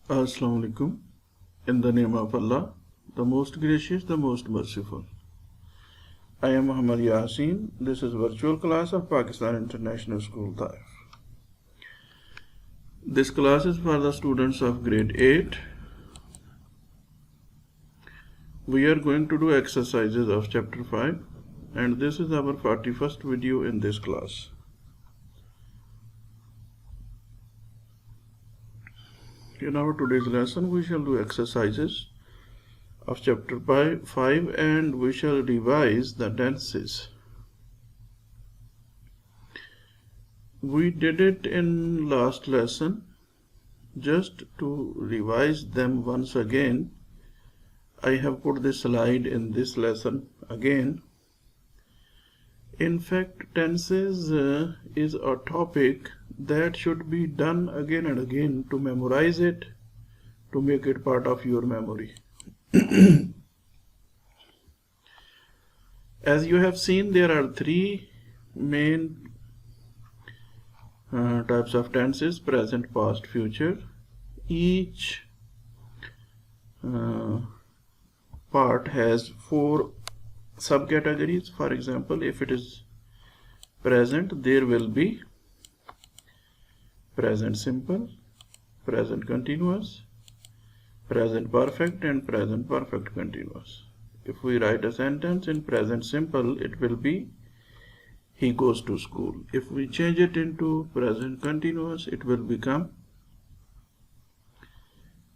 Assalamu alaikum. In the name of Allah, the most gracious, the most merciful. I am Muhammad Yasin. This is virtual class of Pakistan International School, Taif. This class is for the students of grade 8. We are going to do exercises of chapter 5 and this is our 41st video in this class. In our today's lesson, we shall do exercises of chapter 5 and we shall revise the tenses. We did it in last lesson. Just to revise them once again, I have put this slide in this lesson again. In fact, tenses is a topic that should be done again and again to memorize it, to make it part of your memory. As you have seen, there are three main types of tenses: present, past, future. Each part has 4 subcategories. For example, if it is present, there will be present simple, present continuous, present perfect, and present perfect continuous. If we write a sentence in present simple, it will be he goes to school. If we change it into present continuous, it will become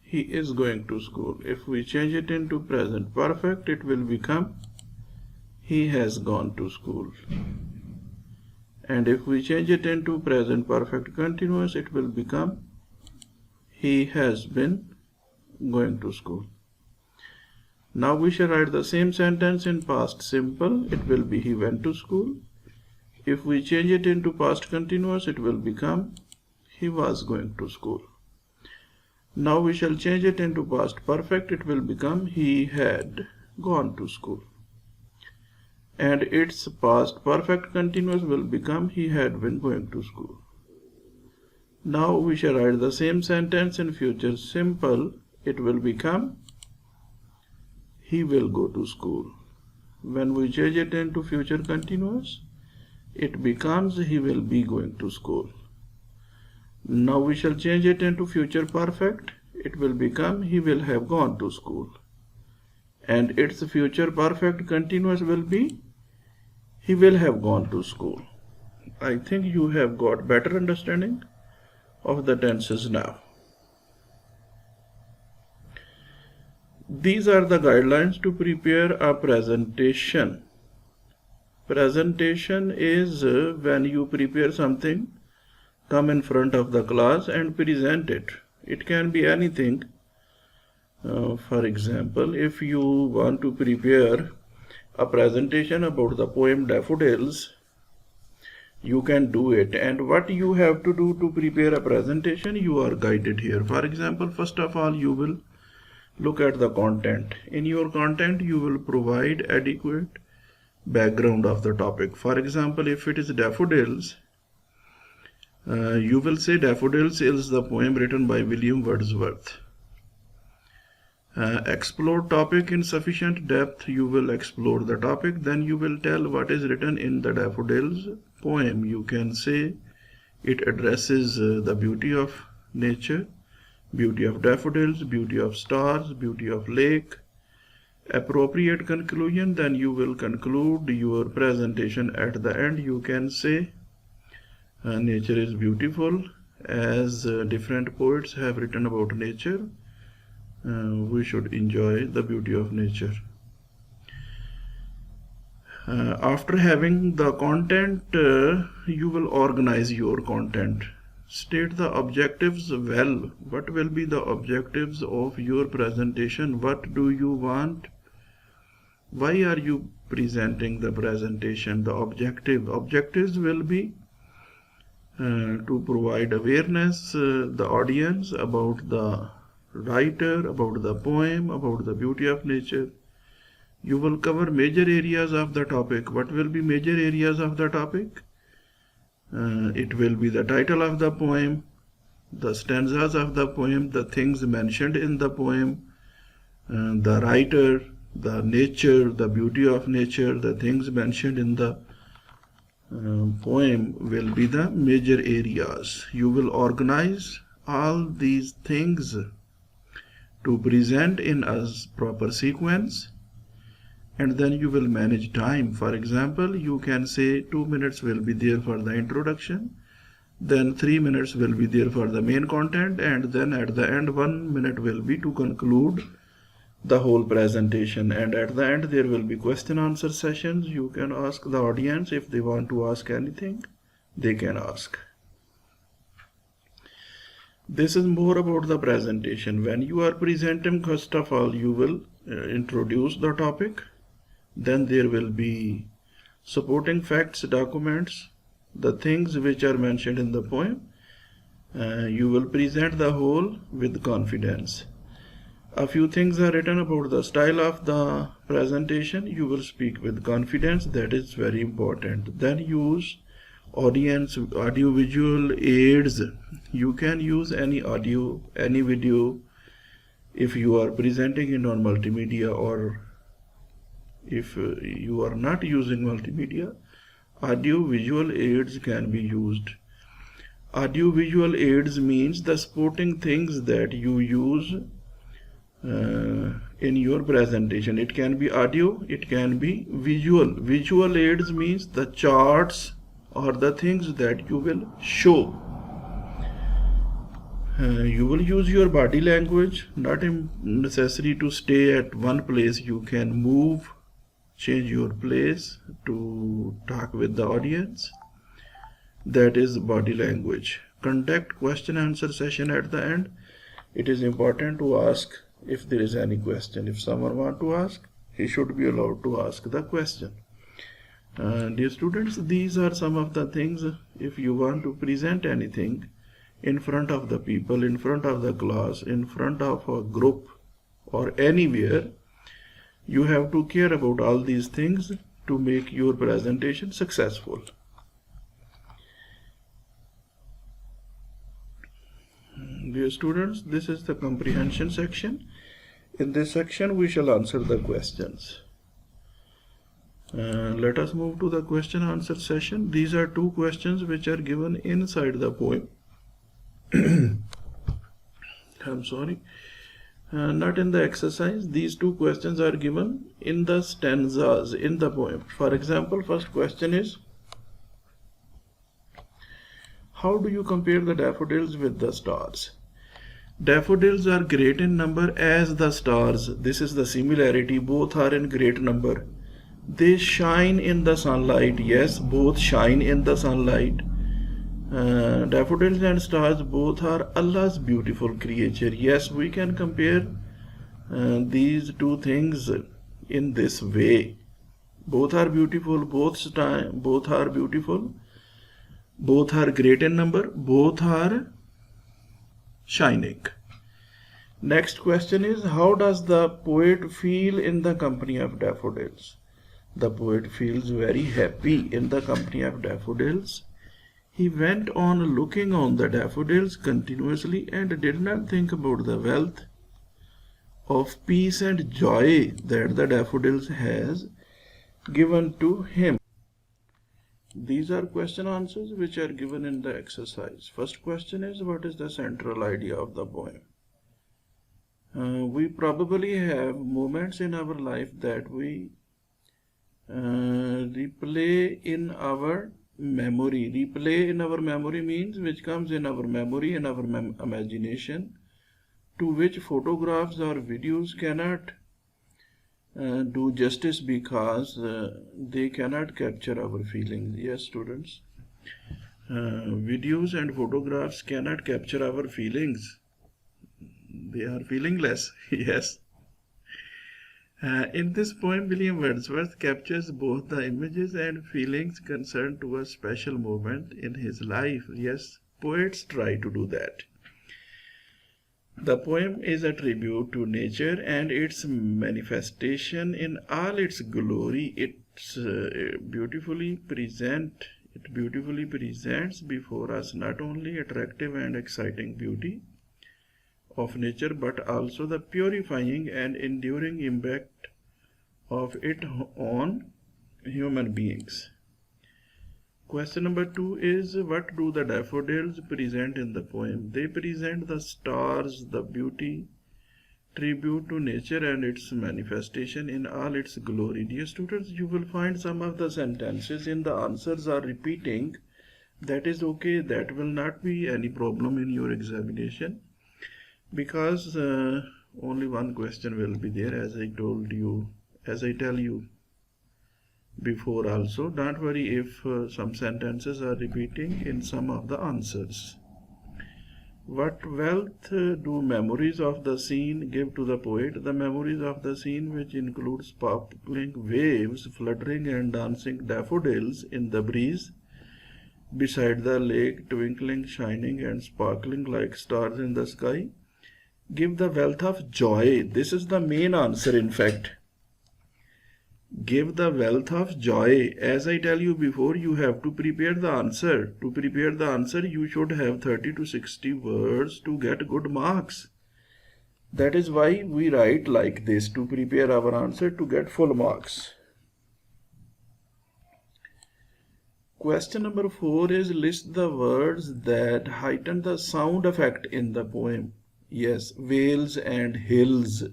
he is going to school. If we change it into present perfect, it will become he has gone to school. And if we change it into present perfect continuous, it will become he has been going to school. Now we shall write the same sentence in past simple. It will be he went to school. If we change it into past continuous, it will become he was going to school. Now we shall change it into past perfect. It will become he had gone to school. And its past perfect continuous will become he had been going to school. Now we shall write the same sentence in future simple. It will become he will go to school. When we change it into future continuous, it becomes he will be going to school. Now we shall change it into future perfect. It will become he will have gone to school. And its future perfect continuous will be he will have gone to school. I think you have got better understanding of the tenses now. These are the guidelines to prepare a presentation. Presentation is when you prepare something, come in front of the class and present it. It can be anything. For example, if you want to prepare a presentation about the poem Daffodils, you can do it. And what you have to do to prepare a presentation, you are guided here. For example, first of all, you will look at the content. In your content, you will provide adequate background of the topic. For example, if it is daffodils, you will say Daffodils is the poem written by William Wordsworth. Explore topic in sufficient depth. You will explore the topic, then you will tell what is written in the Daffodils poem. You can say it addresses the beauty of nature, beauty of daffodils, beauty of stars, beauty of lake. Appropriate conclusion, then you will conclude your presentation at the end. You can say nature is beautiful, as different poets have written about nature. We should enjoy the beauty of nature. After having the content, you will organize your content. State the objectives well. What will be the objectives of your presentation? What do you want? Why are you presenting the presentation? The objectives will be to provide awareness the audience about the writer, about the poem, about the beauty of nature. You will cover major areas of the topic. What will be major areas of the topic? It will be the title of the poem, the stanzas of the poem, the things mentioned in the poem, the writer, the nature, the beauty of nature, the things mentioned in the poem will be the major areas. You will organize all these things to present in a proper sequence, and then you will manage time. For example, you can say 2 minutes will be there for the introduction, then 3 minutes will be there for the main content, and then at the end 1 minute will be to conclude the whole presentation. And at the end there will be question answer sessions. You can ask the audience if they want to ask anything, they can ask. This is more about the presentation. When you are presenting, first of all you will introduce the topic, then there will be supporting facts, documents, the things which are mentioned in the poem. You will present the whole with confidence. A few things are written about the style of the presentation. You will speak with confidence. That is very important. Then use audience, audio-visual aids. You can use any audio, any video. If you are presenting in on multimedia, or if you are not using multimedia, audio-visual aids can be used. Audio-visual aids means the supporting things that you use in your presentation. It can be audio, it can be visual. Visual aids means the charts or the things that you will show. You will use your body language, not necessary to stay at one place. You can move, change your place to talk with the audience. That is body language. Conduct question answer session at the end. It is important to ask if there is any question. If someone wants to ask, he should be allowed to ask the question. Dear students, these are some of the things. If you want to present anything in front of the people, in front of the class, in front of a group or anywhere, you have to care about all these things to make your presentation successful. Dear students, this is the comprehension section. In this section, we shall answer the questions. Let us move to the question answer session. These are two questions which are given inside the poem. I'm sorry, not in the exercise. These two questions are given in the stanzas in the poem. For example, first question is, how do you compare the daffodils with the stars? Daffodils are great in number as the stars. This is the similarity. Both are in great number. They shine in the sunlight. Yes, both shine in the sunlight. Daffodils and stars both are Allah's beautiful creature. Yes, we can compare these two things in this way. Both are beautiful. Both are beautiful. Both are great in number. Both are shining. Next question is, how does the poet feel in the company of daffodils? The poet feels very happy in the company of daffodils. He went on looking on the daffodils continuously and did not think about the wealth of peace and joy that the daffodils has given to him. These are question answers which are given in the exercise. First question is, what is the central idea of the poem? We probably have moments in our life that we replay in our memory. Replay in our memory means which comes in our memory, in our imagination, to which photographs or videos cannot do justice because they cannot capture our feelings. Yes, students, videos and photographs cannot capture our feelings. They are feelingless. Yes. In this poem, William Wordsworth captures both the images and feelings concerned to a special moment in his life. Yes, poets try to do that. The poem is a tribute to nature and its manifestation in all its glory. It's beautifully present It beautifully presents before us not only attractive and exciting beauty of nature, but also the purifying and enduring impact of it on human beings. Question number 2 is, what do the daffodils present in the poem? They present the stars, the beauty, tribute to nature and its manifestation in all its glory. Dear students, you will find some of the sentences in the answers are repeating. That is okay. That will not be any problem in your examination, because only one question will be there, as I tell you before also. Don't worry if some sentences are repeating in some of the answers. What wealth do memories of the scene give to the poet? The memories of the scene, which include sparkling waves, fluttering and dancing daffodils in the breeze, beside the lake, twinkling, shining and sparkling like stars in the sky, give the wealth of joy. This is the main answer, in fact. Give the wealth of joy. As I tell you before, you have to prepare the answer. To prepare the answer, you should have 30 to 60 words to get good marks. That is why we write like this, to prepare our answer to get full marks. Question number 4 is, list the words that heighten the sound effect in the poem. Yes, vales and hills.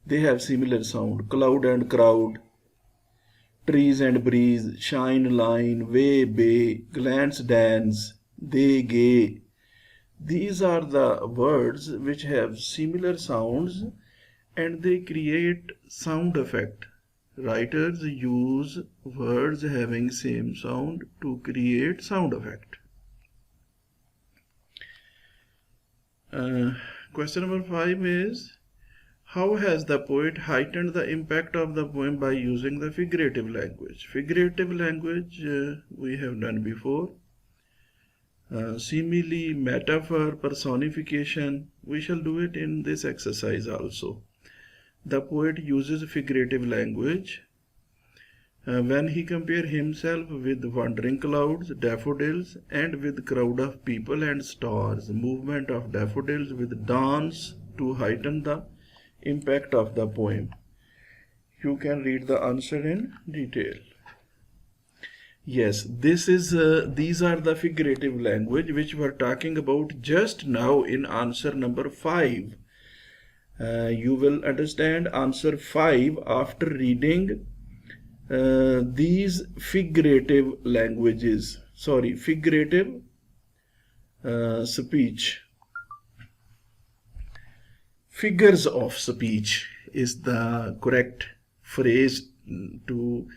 They have similar sound. Cloud and crowd, trees and breeze, shine, line, way, bay, glance, dance, they, gay. These are the words which have similar sounds and they create sound effect. Writers use words having same sound to create sound effect. Question number 5 is, how has the poet heightened the impact of the poem by using the figurative language? Figurative language we have done before. Simile, metaphor, personification, we shall do it in this exercise also. The poet uses figurative language when he compares himself with wandering clouds, daffodils, and with crowd of people and stars. Movement of daffodils with dance to heighten the impact of the poem. You can read the answer in detail. Yes, these are the figurative language which we are talking about just now in answer number 5. You will understand answer 5 after reading these figurative languages. Sorry, figurative speech. Figures of speech is the correct phrase to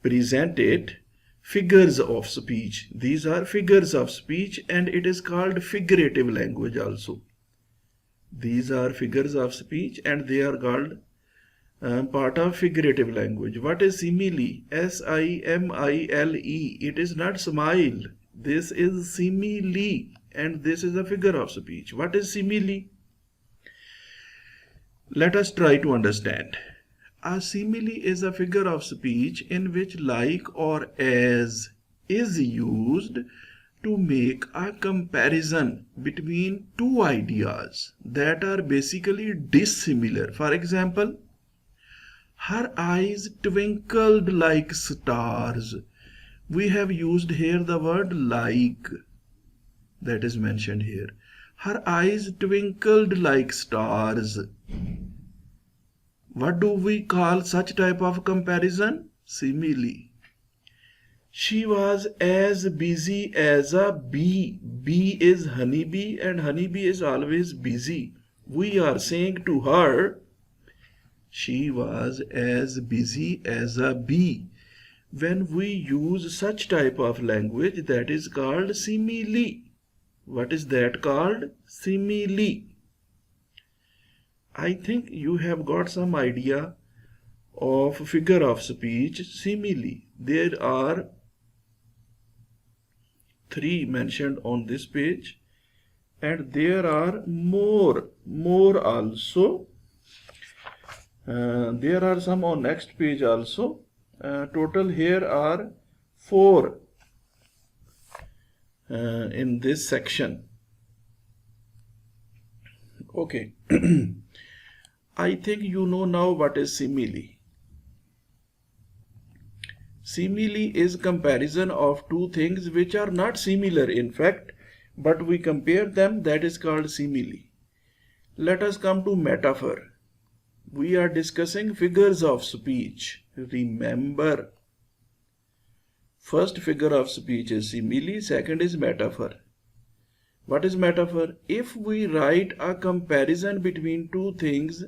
present it. Figures of speech. These are figures of speech and it is called figurative language also. These are figures of speech and they are called part of figurative language. What is simile? S-I-M-I-L-E. It is not smile. This is simile and this is a figure of speech. What is simile? Let us try to understand. A simile is a figure of speech in which like or as is used to make a comparison between two ideas that are basically dissimilar. For example, her eyes twinkled like stars. We have used here the word like, that is mentioned here. Her eyes twinkled like stars. What do we call such type of comparison? Simile. She was as busy as a bee. Bee is honeybee and honeybee is always busy. We are saying to her, she was as busy as a bee. When we use such type of language, that is called simile. What is that called? Simile. I think you have got some idea of figure of speech, simile. There are 3 mentioned on this page and there are more also. There are some on next page also. Total here are 4 in this section. Okay. I think you know now what is simile. Simile is comparison of two things which are not similar in fact, but we compare them, that is called simile. Let us come to metaphor. We are discussing figures of speech. Remember, first figure of speech is simile, second is metaphor. What is metaphor? If we write a comparison between two things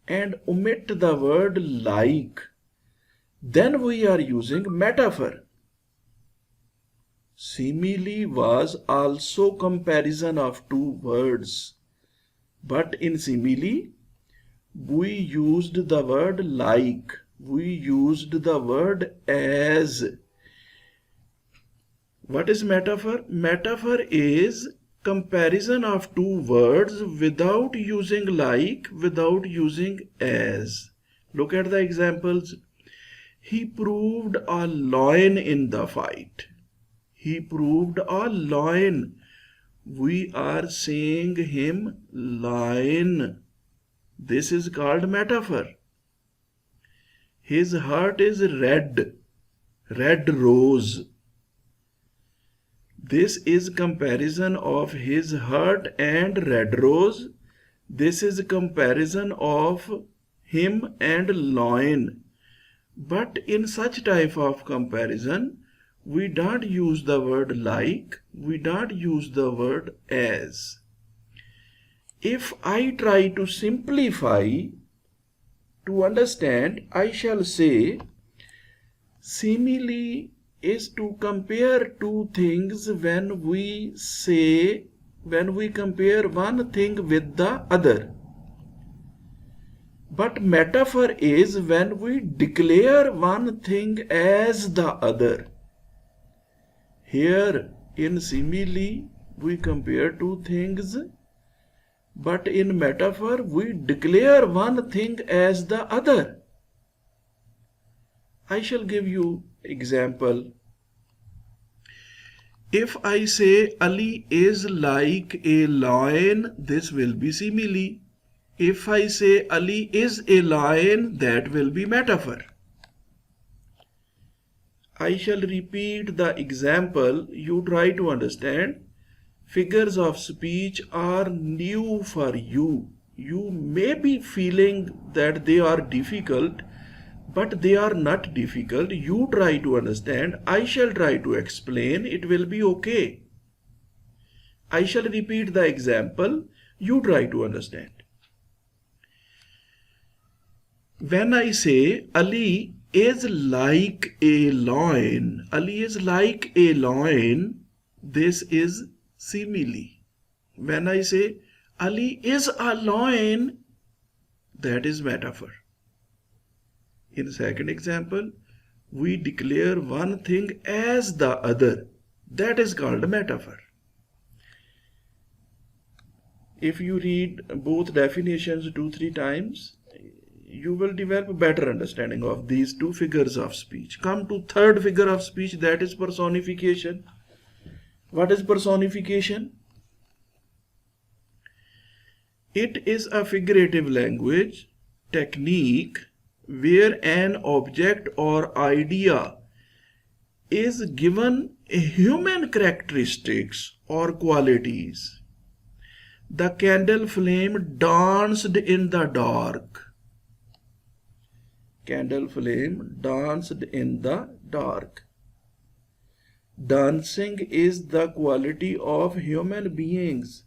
and omit the word like, then we are using metaphor. Simile was also comparison of two words, but in simile we used the word like, we used the word as. What is metaphor? Metaphor is comparison of two words without using like, without using as. Look at the examples. He proved a loin in the fight. He proved a loin. We are saying him lion. This is called metaphor. His heart is red. Red rose. This is comparison of his heart and red rose. This is comparison of him and loin. But in such type of comparison, we don't use the word like, we don't use the word as. If I try to simplify to understand, I shall say simile is to compare two things when we compare one thing with the other. But metaphor is when we declare one thing as the other. Here in simile we compare two things, but in metaphor we declare one thing as the other. I shall give you example. If I say Ali is like a lion, this will be simile. If I say Ali is a lion, that will be metaphor. I shall repeat the example. You try to understand. Figures of speech are new for you. You may be feeling that they are difficult, but they are not difficult. You try to understand. I shall try to explain. It will be okay. I shall repeat the example. You try to understand. When I say Ali is like a lion, Ali is like a lion, this is simile. When I say Ali is a lion, that is metaphor. In the second example, we declare one thing as the other. That is called a metaphor. If you read both definitions 2-3 times, you will develop a better understanding of these two figures of speech. Come to third figure of speech, that is personification. What is personification? It is a figurative language technique where an object or idea is given human characteristics or qualities. The candle flame danced in the dark. Candle flame danced in the dark. Dancing is the quality of human beings,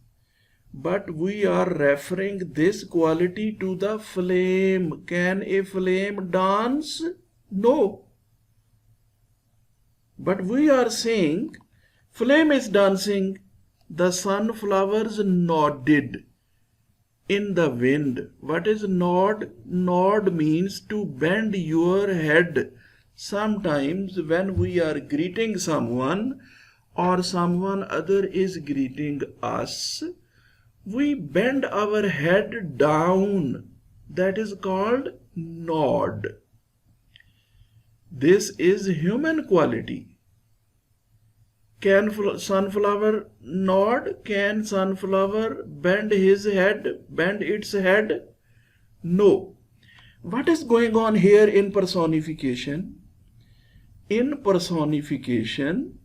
but we are referring this quality to the flame. Can a flame dance? No. But we are saying flame is dancing. The sunflowers nodded in the wind. What is nod? Nod means to bend your head. Sometimes when we are greeting someone or someone other is greeting us, we bend our head down. That is called nod. This is human quality. Can sunflower nod? Can sunflower bend its head? No. What is going on here in personification? In personification,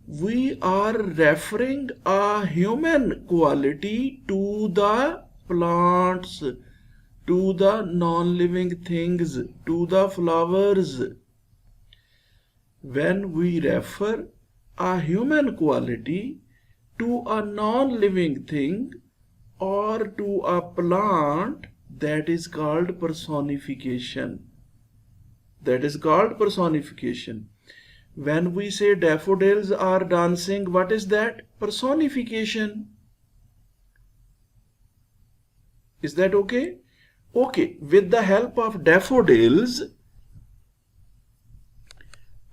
we are referring a human quality to the plants, to the non-living things, to the flowers. When we refer a human quality to a non-living thing or to a plant, that is called personification. That is called personification. When we say daffodils are dancing, what is that? Personification. Is that okay? Okay, with the help of daffodils,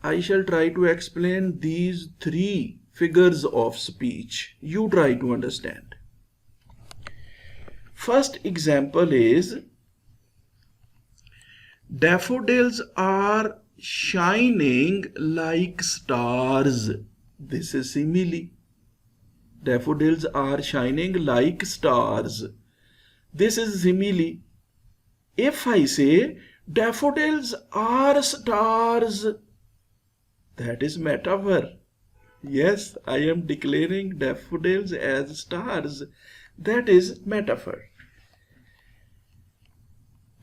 I shall try to explain these three figures of speech. You try to understand. First example is, daffodils are shining like stars. This is simile. Daffodils are shining like stars. This is simile. If I say daffodils are stars, that is metaphor. Yes, I am declaring daffodils as stars. That is metaphor.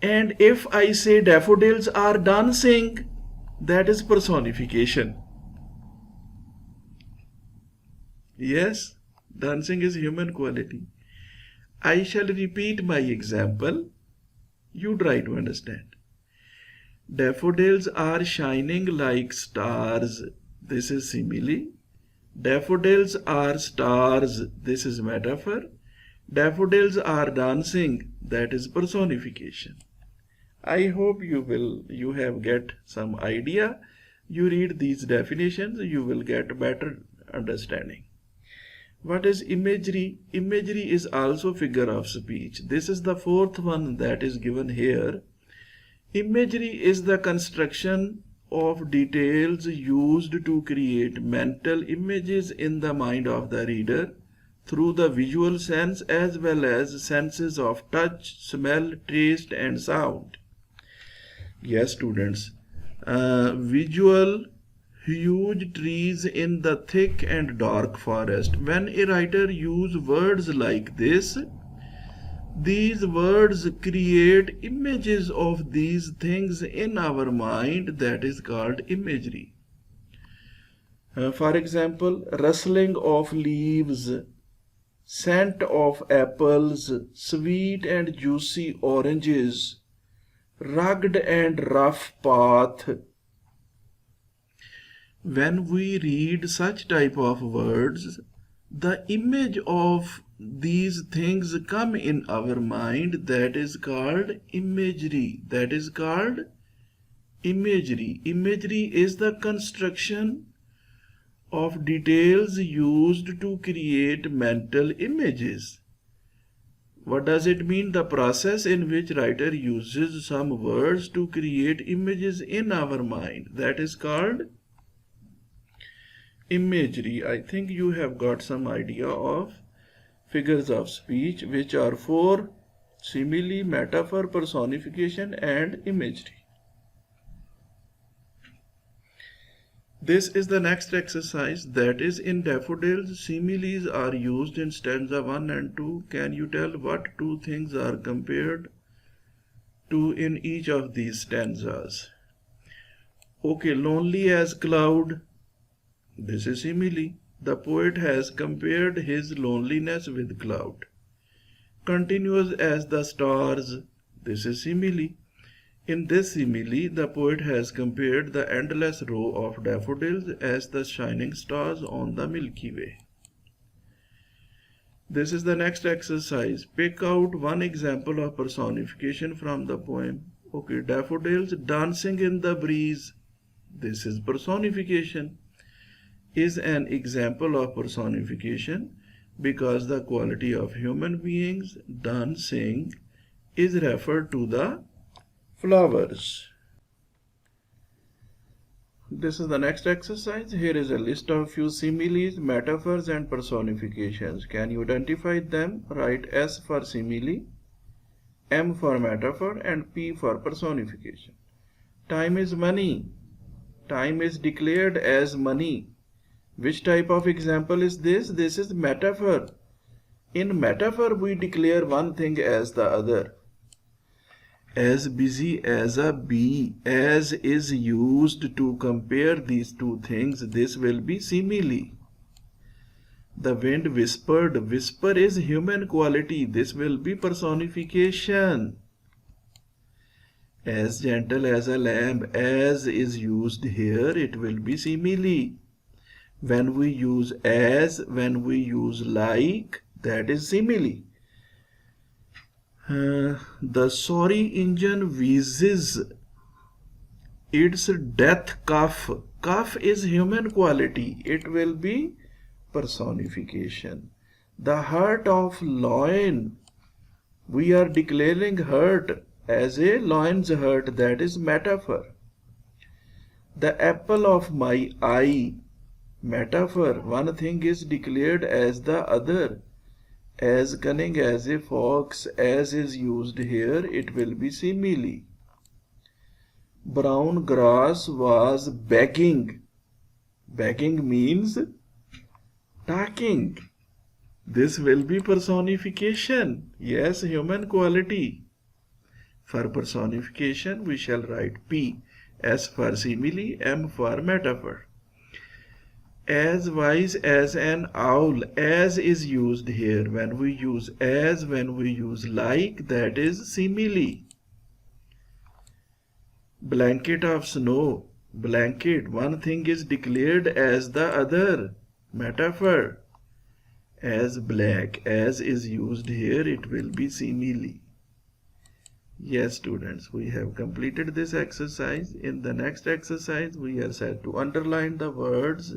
And if I say daffodils are dancing, that is personification. Yes, dancing is human quality. I shall repeat my example. You try to understand. Daffodils are shining like stars. This is simile. Daffodils are stars. This is metaphor. Daffodils are dancing. That is personification. I hope you have get some idea. You read these definitions, you will get better understanding. What is imagery? Imagery is also figure of speech. This is the fourth one that is given here. Imagery is the construction of details used to create mental images in the mind of the reader through the visual sense as well as senses of touch, smell, taste and sound. Yes, students, visual huge trees in the thick and dark forest. When a writer uses words like this, these words create images of these things in our mind. That is called imagery. For example, rustling of leaves, scent of apples, sweet and juicy oranges, rugged and rough path. When we read such type of words, the image of these things come in our mind. That is called imagery. That is called imagery. Imagery is the construction of details used to create mental images. What does it mean? The process in which writer uses some words to create images in our mind. That is called imagery. I think you have got some idea of figures of speech, which are four: simile, metaphor, personification and imagery. This is the next exercise, that is, in daffodils, similes are used in stanza 1 and 2. Can you tell what two things are compared to in each of these stanzas? Okay, lonely as cloud. This is simile. The poet has compared his loneliness with cloud. Continuous as the stars. This is simile. In this simile, the poet has compared the endless row of daffodils as the shining stars on the Milky Way. This is the next exercise. Pick out one example of personification from the poem. Okay, daffodils dancing in the breeze. This is personification. Is an example of personification because the quality of human beings dancing is referred to the flowers. This is the next exercise. Here is a list of few similes, metaphors and personifications. Can you identify them? Write S for simile, M for metaphor and P for personification. Time is money. Time is declared as money. Which type of example is this? This is metaphor. In metaphor, we declare one thing as the other. As busy as a bee, as is used to compare these two things, this will be simile. The wind whispered, whisper is human quality, this will be personification. As gentle as a lamb, as is used here, it will be simile. When we use as, when we use like, that is simile. The sorry engine wheezes its death cough. Cough is human quality. It will be personification. The heart of lion. We are declaring hurt as a lion's hurt. That is metaphor. The apple of my eye. Metaphor. One thing is declared as the other. As cunning as a fox, as is used here, it will be simile. Brown grass was begging. Begging means talking. This will be personification. Yes, human quality. For personification, we shall write P. S for simile, M for metaphor. As wise as an owl, as is used here. When we use as, when we use like, that is simile. Blanket of snow. Blanket, one thing is declared as the other. Metaphor. As black, as is used here, it will be simile. Yes, students, we have completed this exercise. In the next exercise, we are set to underline the words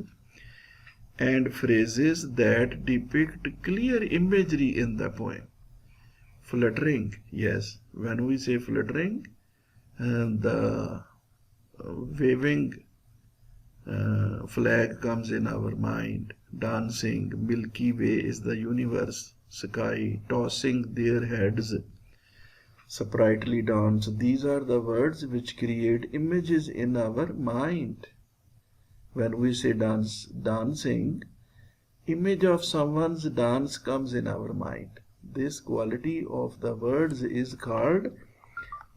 and phrases that depict clear imagery in the poem. Fluttering, yes, when we say fluttering, the waving flag comes in our mind. Dancing, Milky Way is the universe, sky, tossing their heads, sprightly dance. These are the words which create images in our mind. When we say dancing, image of someone's dance comes in our mind. This quality of the words is called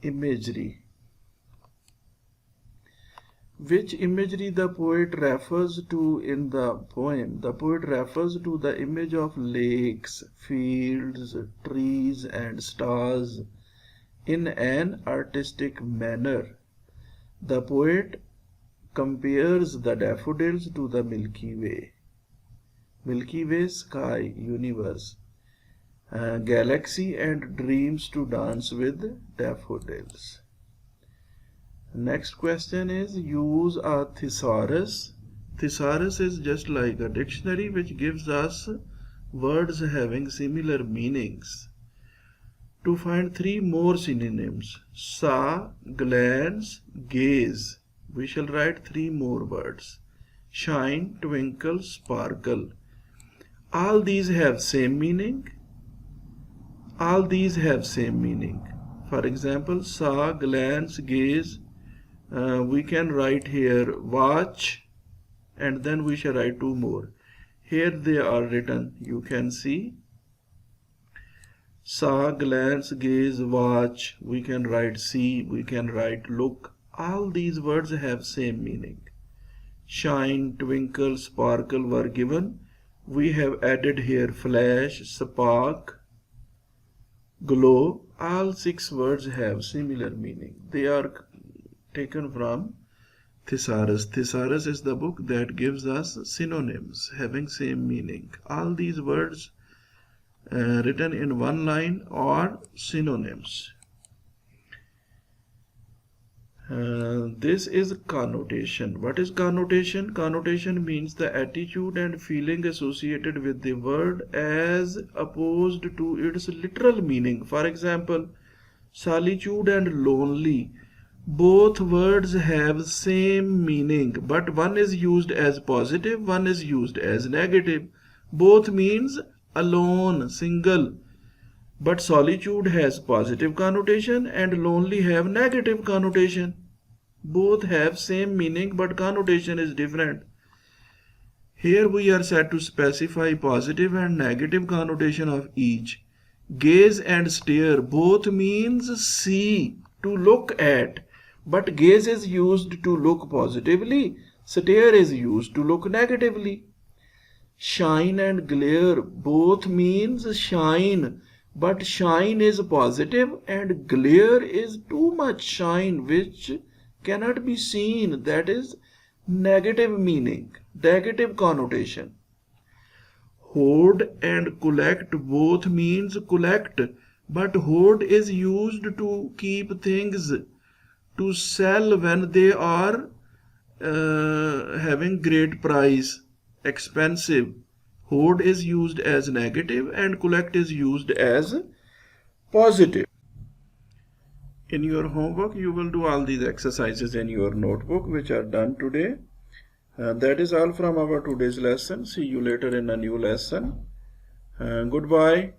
imagery. Which imagery the poet refers to in the poem? The poet refers to the image of lakes, fields, trees and stars in an artistic manner. The poet compares the daffodils to the Milky Way. Milky Way, sky, universe, galaxy and dreams to dance with daffodils. Next question is use a thesaurus. Thesaurus is just like a dictionary which gives us words having similar meanings. To find three more synonyms, saw, glance, gaze, we shall write three more words. Shine, twinkle, sparkle. All these have same meaning. All these have same meaning. For example, saw, glance, gaze. We can write here watch, and then we shall write two more. Here they are written. You can see saw, glance, gaze, watch. We can write see. We can write look. All these words have same meaning. Shine, twinkle, sparkle were given. We have added here flash, spark, glow. All six words have similar meaning. They are taken from Thesaurus. Thesaurus is the book that gives us synonyms having same meaning. All these words written in one line are synonyms. This is connotation. What is connotation? Connotation means the attitude and feeling associated with the word as opposed to its literal meaning. For example, solitude and lonely. Both words have same meaning, but one is used as positive, one is used as negative. Both means alone, single. But solitude has positive connotation and lonely have negative connotation. Both have same meaning but connotation is different. Here we are set to specify positive and negative connotation of each. Gaze and stare both means see, to look at. But gaze is used to look positively, stare is used to look negatively. Shine and glare both means shine, but shine is positive and glare is too much shine which cannot be seen, that is negative meaning, negative connotation. Hoard and collect both means collect, but hoard is used to keep things to sell when they are having great price, expensive. Hoard is used as negative and collect is used as positive. In your homework, you will do all these exercises in your notebook which are done today. That is all from our today's lesson. See you later in a new lesson. Goodbye.